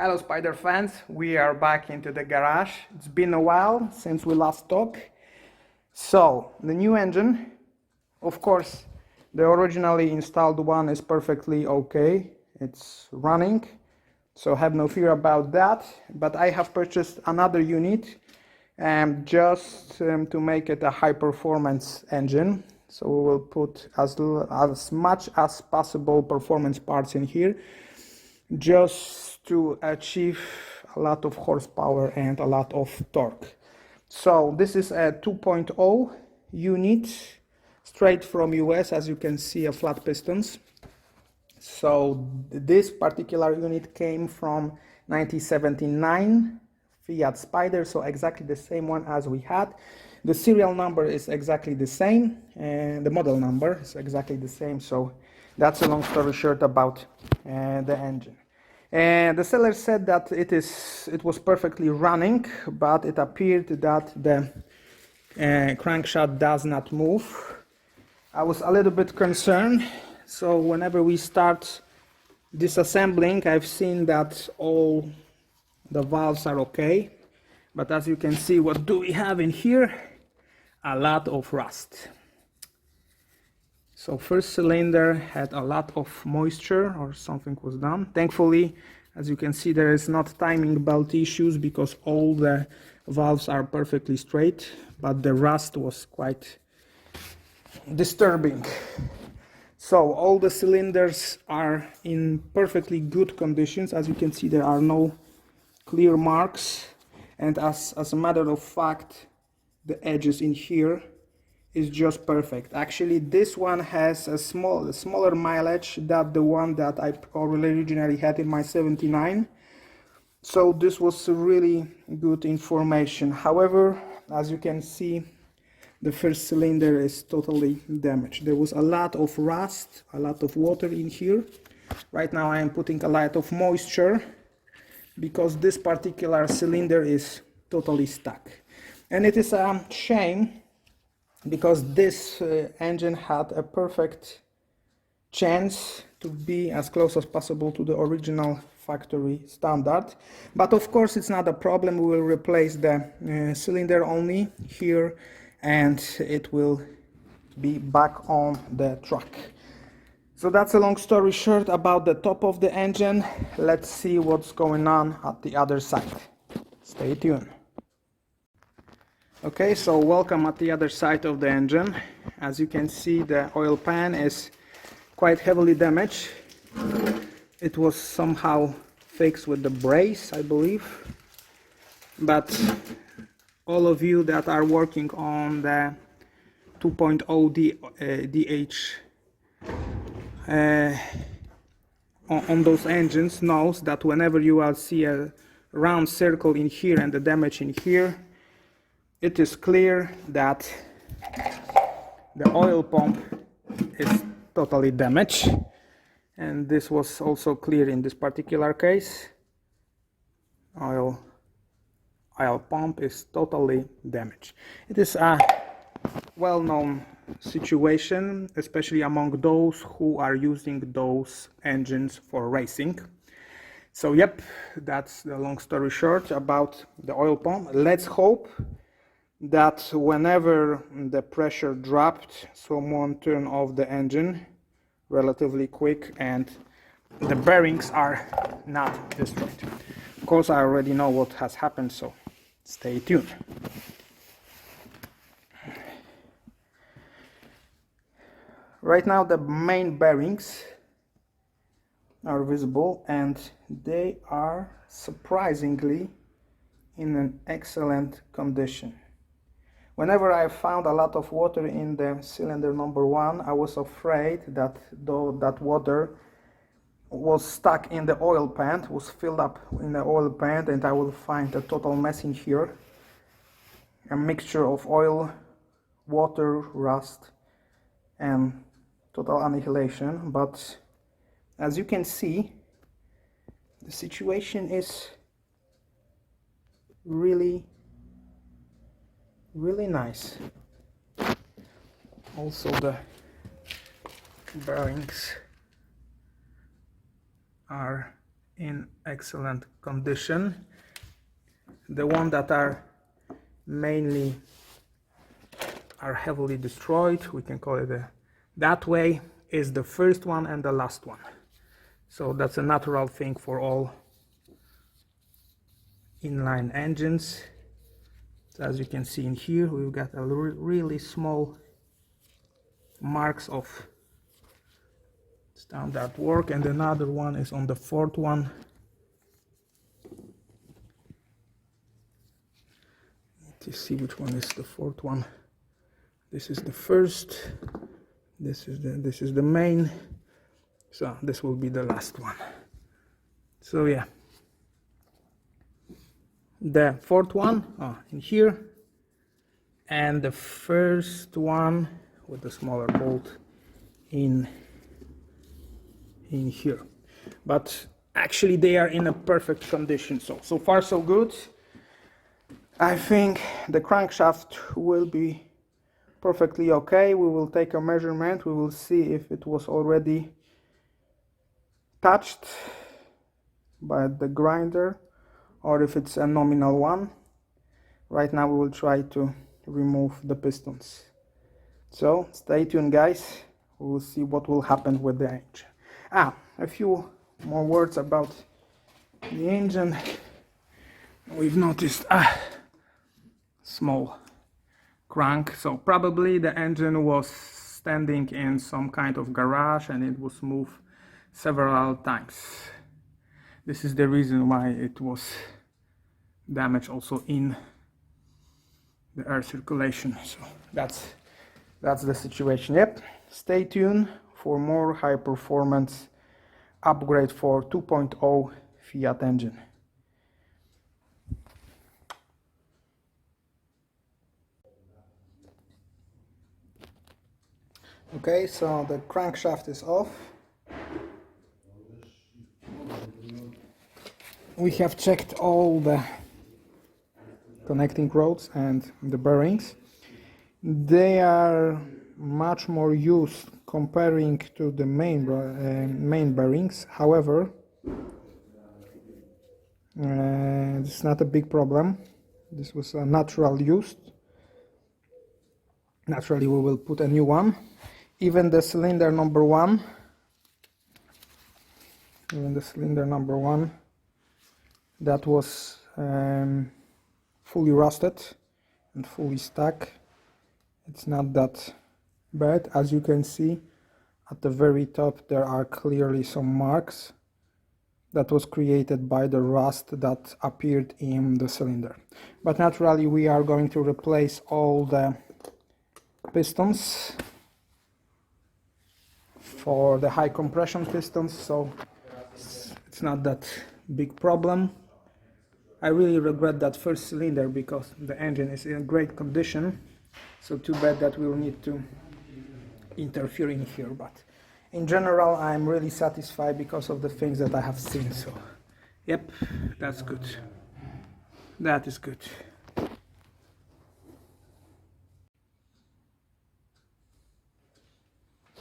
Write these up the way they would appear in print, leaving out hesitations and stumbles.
Hello Spider fans, we are back into the garage. It's been a while since we last talked. So, the new engine, of course, the originally installed one is perfectly okay. It's running, so have no fear about that. But I have purchased another unit just to make it a high performance engine. So we will put as much as possible performance parts in here, just to achieve a lot of horsepower and a lot of torque. So this is a 2.0 unit straight from US, as you can see, a flat pistons. So this particular unit came from 1979 Fiat Spider, so exactly the same one as we had. The serial number is exactly the same and the model number is exactly the same. So that's a long story short about the engine. And the seller said that it was perfectly running, but it appeared that the crankshaft does not move. I was a little bit concerned, so whenever we start disassembling, I've seen that all the valves are okay, but as you can see, what do we have in here? A lot of rust. So first cylinder had a lot of moisture or something was done. Thankfully, as you can see, there is not timing belt issues because all the valves are perfectly straight, but the rust was quite disturbing. So all the cylinders are in perfectly good conditions. As you can see, there are no clear marks, and as a matter of fact, the edges in here is just perfect. Actually, this one has a smaller mileage than the one that I originally had in my 79. So this was really good information. However, as you can see, the first cylinder is totally damaged. There was a lot of rust, a lot of water in here. Right now I am putting a lot of moisture because this particular cylinder is totally stuck. And it is a shame, because this engine had a perfect chance to be as close as possible to the original factory standard. But of course it's not a problem. We will replace the cylinder only here and it will be back on the truck. So that's a long story short about the top of the engine. Let's see what's going on at the other side. Stay tuned. Okay, so welcome at the other side of the engine. As you can see, the oil pan is quite heavily damaged. It was somehow fixed with the brace, I believe. But all of you that are working on the 2.0 DH on those engines knows that whenever you will see a round circle in here and the damage in here, it is clear that the oil pump is totally damaged, and this was also clear in this particular case. Oil pump is totally damaged. It is a well-known situation, especially among those who are using those engines for racing. So yep, that's the long story short about the oil pump. Let's hope that whenever the pressure dropped, someone turned off the engine relatively quick and the bearings are not destroyed. Of course, I already know what has happened, so stay tuned. Right now the main bearings are visible and they are surprisingly in an excellent condition. Whenever I found a lot of water in the cylinder number 1, I was afraid that that water was stuck in the oil pan, was filled up in the oil pan, and I will find a total mess in here. A mixture of oil, water, rust, and total annihilation. But as you can see, the situation is really nice. Also the bearings are in excellent condition. The ones that are mainly heavily destroyed, we can call it that way, is the first one and the last one. So that's a natural thing for all inline engines. So as you can see in here, we've got a really small marks of standard work, and another one is on the fourth one. Need to see which one is the fourth one. This is the first. This is the main. So this will be the last one. So yeah, the fourth one in here, and the first one with the smaller bolt in here. But actually they are in a perfect condition. So far so good. I think the crankshaft will be perfectly okay. We will take a measurement. We will see if it was already touched by the grinder or if it's a nominal one. Right now we will try to remove the pistons. So stay tuned, guys. We will see what will happen with the engine. A few more words about the engine. We've noticed a small crank, so probably the engine was standing in some kind of garage and it was moved several times. This is the reason why it was damaged also in the air circulation. So that's the situation. Yep, stay tuned for more high performance upgrade for 2.0 Fiat engine. Okay, so the crankshaft is off. We have checked all the connecting rods and the bearings. They are much more used comparing to the main bearings. However, it's not a big problem. This was a natural use. Naturally, we will put a new one. Even the cylinder number one, that was fully rusted and fully stuck. It's not that bad. As you can see, at the very top there are clearly some marks that was created by the rust that appeared in the cylinder. But naturally we are going to replace all the pistons for the high compression pistons, so it's not that big problem. I really regret that first cylinder because the engine is in great condition, so too bad that we'll need to interfere in here, but in general I'm really satisfied because of the things that I have seen. So yep, that's good. That is good.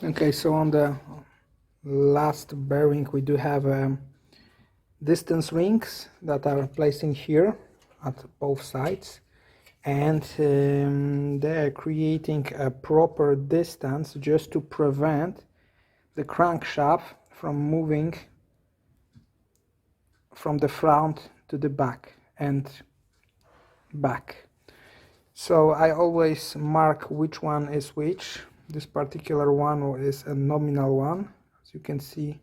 Okay, so on the last bearing we do have distance rings that are placed in here at both sides, and they are creating a proper distance just to prevent the crankshaft from moving from the front to the back and back. So I always mark which one is which. This particular one is a nominal one. As you can see,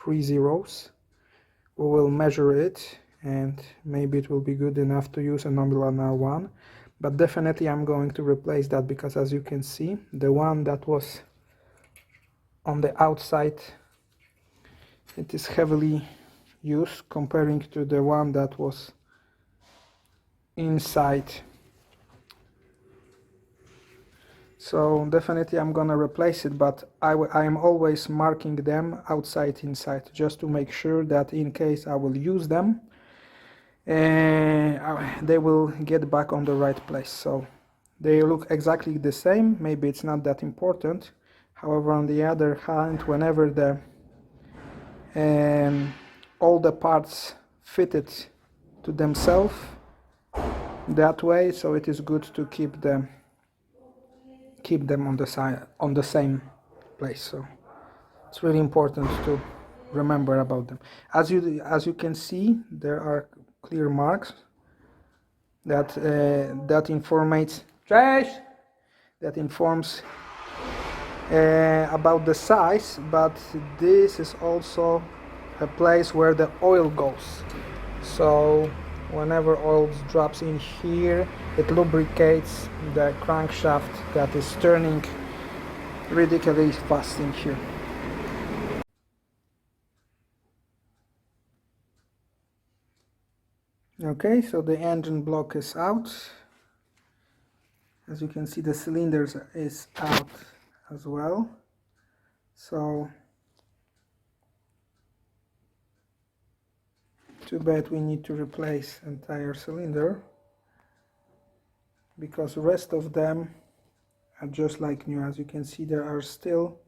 3 zeros. We will measure it and maybe it will be good enough to use a nominal one. But definitely I'm going to replace that because as you can see, the one that was on the outside, it is heavily used comparing to the one that was inside. So definitely I'm gonna replace it, but I am always marking them outside, inside, just to make sure that in case I will use them, they will get back on the right place. So they look exactly the same. Maybe it's not that important. However, on the other hand, whenever the all the parts fitted to themselves that way, so it is good to keep them on the side, on the same place. So it's really important to remember about them. As you can see, there are clear marks that informs about the size, but this is also a place where the oil goes. So whenever oil drops in here, it lubricates the crankshaft that is turning ridiculously fast in here. Okay, so the engine block is out. As you can see, the cylinders is out as well. So too bad we need to replace entire cylinder, because the rest of them are just like new. As you can see, there are still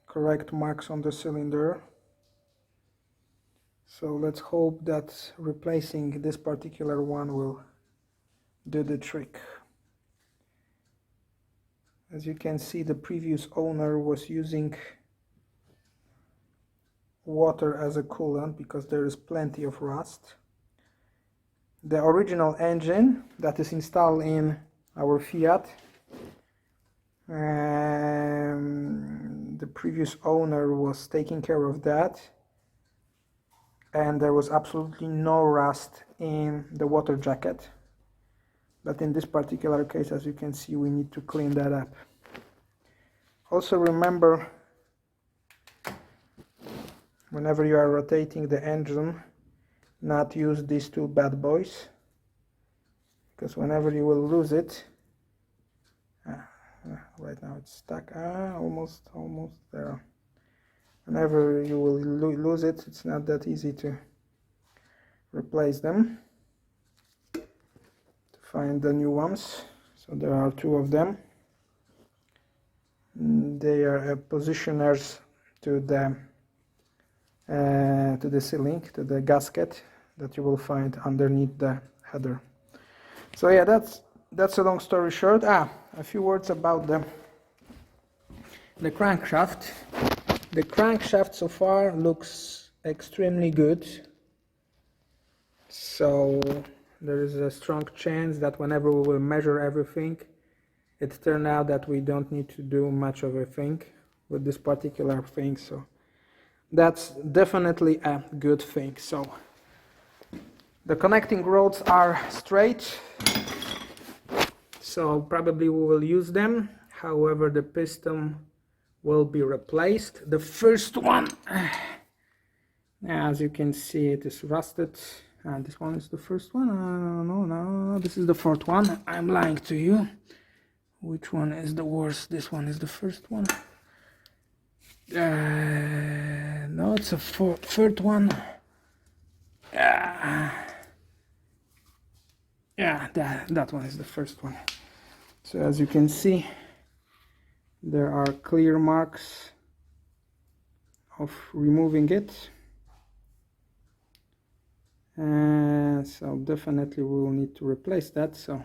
correct marks on the cylinder. So let's hope that replacing this particular one will do the trick. As you can see, the previous owner was using water as a coolant because there is plenty of rust. The original engine that is installed in our Fiat, the previous owner was taking care of that, and there was absolutely no rust in the water jacket. But in this particular case, as you can see, we need to clean that up. Also remember, whenever you are rotating the engine, not use these two bad boys, because whenever you will lose it, right now it's stuck, almost there. Whenever you will lose it, it's not that easy to replace them, to find the new ones. So there are two of them. They are positioners to the ceiling, to the gasket that you will find underneath the header. So yeah, that's a long story short. A few words about the crankshaft. The crankshaft so far looks extremely good. So there is a strong chance that whenever we will measure everything, it turned out that we don't need to do much of a thing with this particular thing. So that's definitely a good thing. So the connecting rods are straight, so probably we will use them. However, the piston will be replaced. The first one, as you can see, it is rusted. And this one is the first one. No, this is the fourth one. I'm lying to you. Which one is the worst? This one is the first one. No, it's a third one. Yeah, that one is the first one. So as you can see, there are clear marks of removing it. So definitely we will need to replace that. So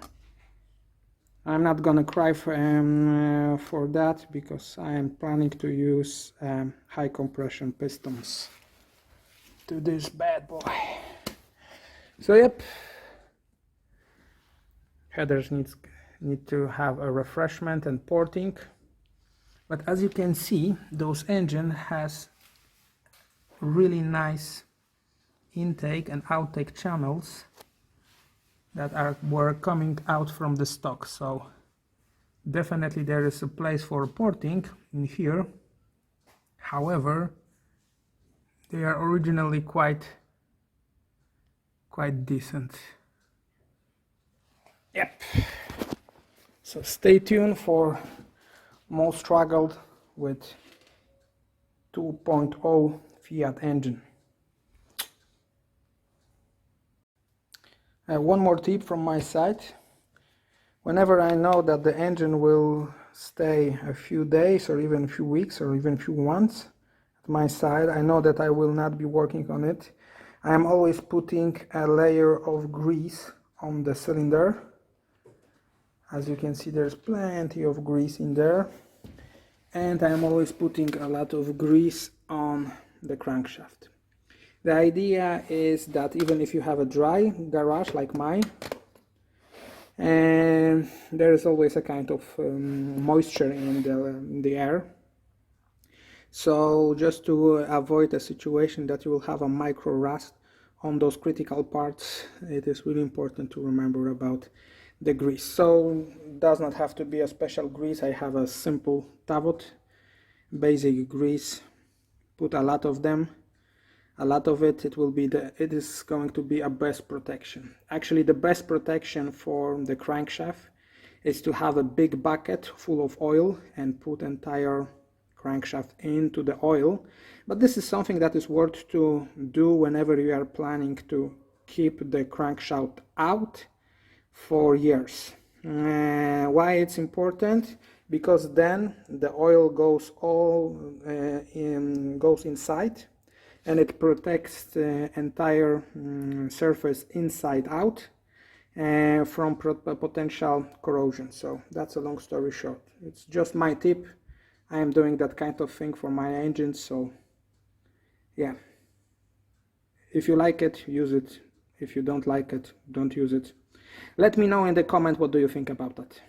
I'm not gonna cry for that, because I am planning to use high compression pistons to this bad boy. So yep, headers need to have a refreshment and porting. But as you can see, those engine has really nice intake and outtake channels that were coming out from the stock. So definitely there is a place for porting in here. However, they are originally quite decent. Yep. So stay tuned for more struggled with 2.0 Fiat engine. One more tip from my side. Whenever I know that the engine will stay a few days or even a few weeks or even a few months, my side. I know that I will not be working on it. I am always putting a layer of grease on the cylinder. As you can see, there's plenty of grease in there. And I am always putting a lot of grease on the crankshaft. The idea is that even if you have a dry garage like mine, and there is always a kind of moisture in the air. So just to avoid a situation that you will have a micro rust on those critical parts, it is really important to remember about the grease. So it does not have to be a special grease. I have a simple Tavot basic grease. Put a lot of them. A lot of it, it is going to be a best protection. Actually, the best protection for the crankshaft is to have a big bucket full of oil and put entire crankshaft into the oil. But this is something that is worth to do whenever you are planning to keep the crankshaft out for years. Why it's important? Because then the oil goes goes inside, and it protects the entire surface inside out from potential corrosion. So that's a long story short. It's just my tip. I am doing that kind of thing for my engines, so yeah. If you like it, use it. If you don't like it, don't use it. Let me know in the comment what do you think about that.